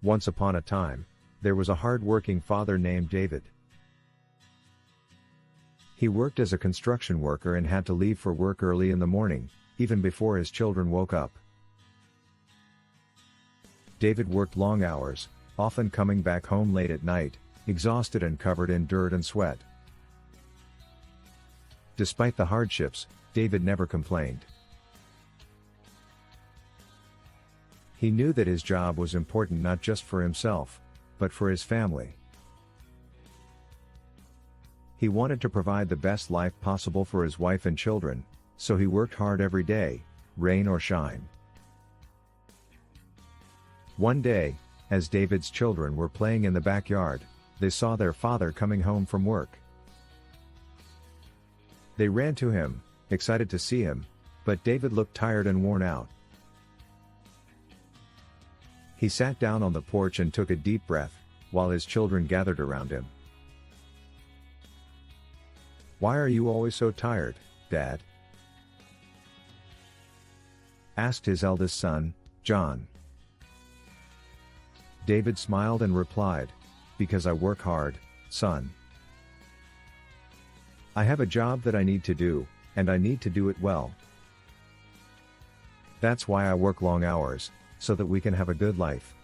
Once upon a time, there was a hard-working father named David. He worked as a construction worker and had to leave for work early in the morning, even before his children woke up. David worked long hours, often coming back home late at night, exhausted and covered in dirt and sweat. Despite the hardships, David never complained. He knew that his job was important not just for himself, but for his family. He wanted to provide the best life possible for his wife and children, so he worked hard every day, rain or shine. One day, as David's children were playing in the backyard, they saw their father coming home from work. They ran to him, excited to see him, but David looked tired and worn out. He sat down on the porch and took a deep breath, while his children gathered around him. "Why are you always so tired, Dad?" asked his eldest son, John. David smiled and replied, "Because I work hard, son. I have a job that I need to do, and I need to do it well. That's why I work long hours, so that we can have a good life."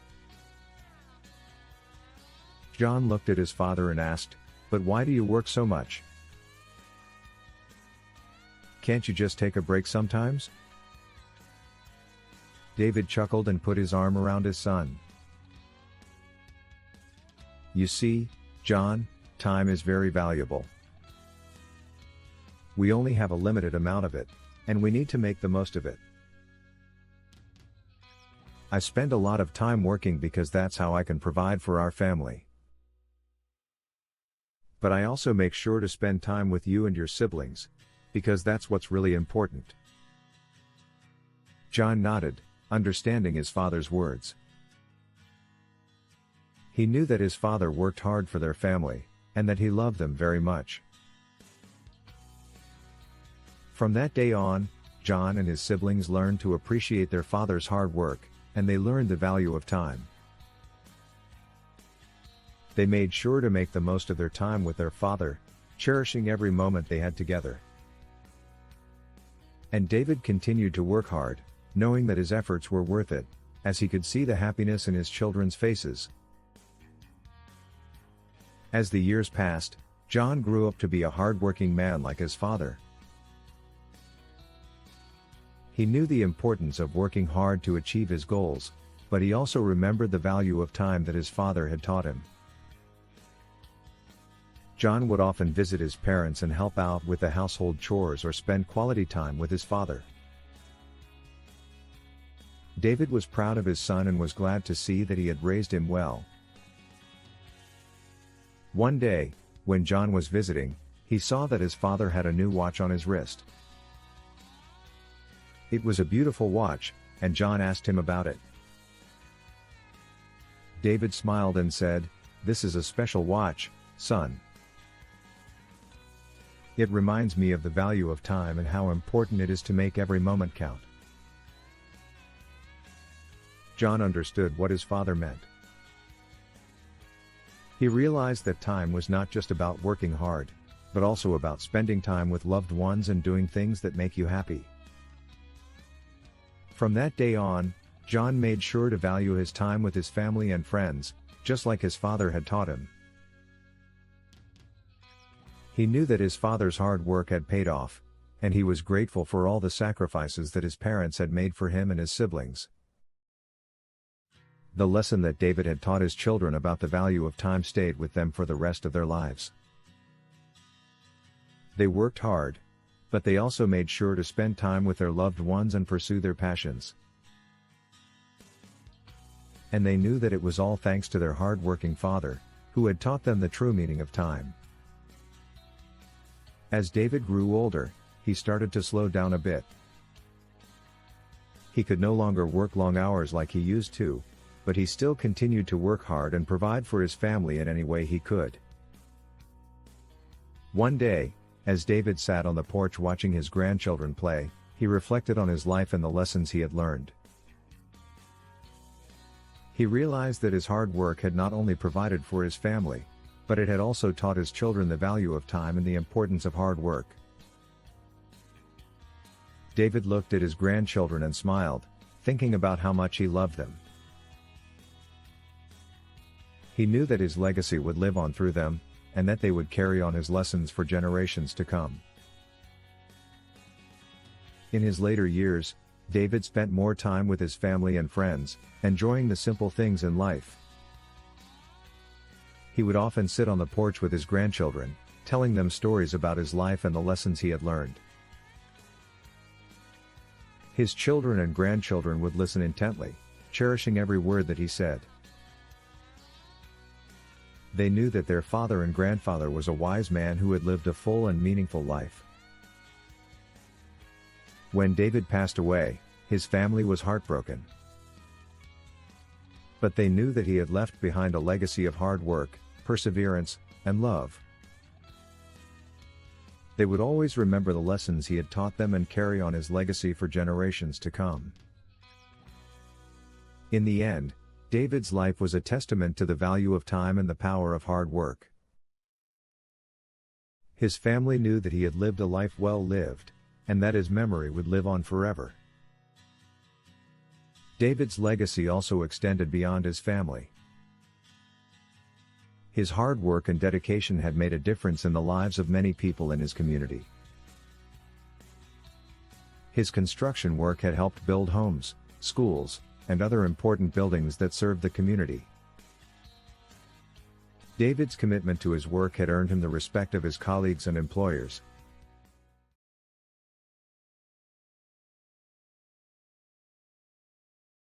John looked at his father and asked, "But why do you work so much? Can't you just take a break sometimes?" David chuckled and put his arm around his son. "You see, John, time is very valuable. We only have a limited amount of it, and we need to make the most of it. I spend a lot of time working because that's how I can provide for our family. But I also make sure to spend time with you and your siblings, because that's what's really important." John nodded, understanding his father's words. He knew that his father worked hard for their family, and that he loved them very much. From that day on, John and his siblings learned to appreciate their father's hard work, and they learned the value of time. They made sure to make the most of their time with their father, cherishing every moment they had together. And David continued to work hard, knowing that his efforts were worth it, as he could see the happiness in his children's faces. As the years passed, John grew up to be a hard-working man like his father. He knew the importance of working hard to achieve his goals, but he also remembered the value of time that his father had taught him. John would often visit his parents and help out with the household chores or spend quality time with his father. David was proud of his son and was glad to see that he had raised him well. One day, when John was visiting, he saw that his father had a new watch on his wrist. It was a beautiful watch, and John asked him about it. David smiled and said, "This is a special watch, son. It reminds me of the value of time and how important it is to make every moment count." John understood what his father meant. He realized that time was not just about working hard, but also about spending time with loved ones and doing things that make you happy. From that day on, John made sure to value his time with his family and friends, just like his father had taught him. He knew that his father's hard work had paid off, and he was grateful for all the sacrifices that his parents had made for him and his siblings. The lesson that David had taught his children about the value of time stayed with them for the rest of their lives. They worked hard, but they also made sure to spend time with their loved ones and pursue their passions. And they knew that it was all thanks to their hard-working father, who had taught them the true meaning of time. As David grew older, he started to slow down a bit. He could no longer work long hours like he used to, but he still continued to work hard and provide for his family in any way he could. One day, as David sat on the porch watching his grandchildren play, he reflected on his life and the lessons he had learned. He realized that his hard work had not only provided for his family, but it had also taught his children the value of time and the importance of hard work. David looked at his grandchildren and smiled, thinking about how much he loved them. He knew that his legacy would live on through them, and that they would carry on his lessons for generations to come. In his later years, David spent more time with his family and friends, enjoying the simple things in life. He would often sit on the porch with his grandchildren, telling them stories about his life and the lessons he had learned. His children and grandchildren would listen intently, cherishing every word that he said. They knew that their father and grandfather was a wise man who had lived a full and meaningful life. When David passed away, his family was heartbroken. But they knew that he had left behind a legacy of hard work, perseverance, and love. They would always remember the lessons he had taught them and carry on his legacy for generations to come. In the end, David's life was a testament to the value of time and the power of hard work. His family knew that he had lived a life well lived, and that his memory would live on forever. David's legacy also extended beyond his family. His hard work and dedication had made a difference in the lives of many people in his community. His construction work had helped build homes, schools, and other important buildings that served the community. David's commitment to his work had earned him the respect of his colleagues and employers,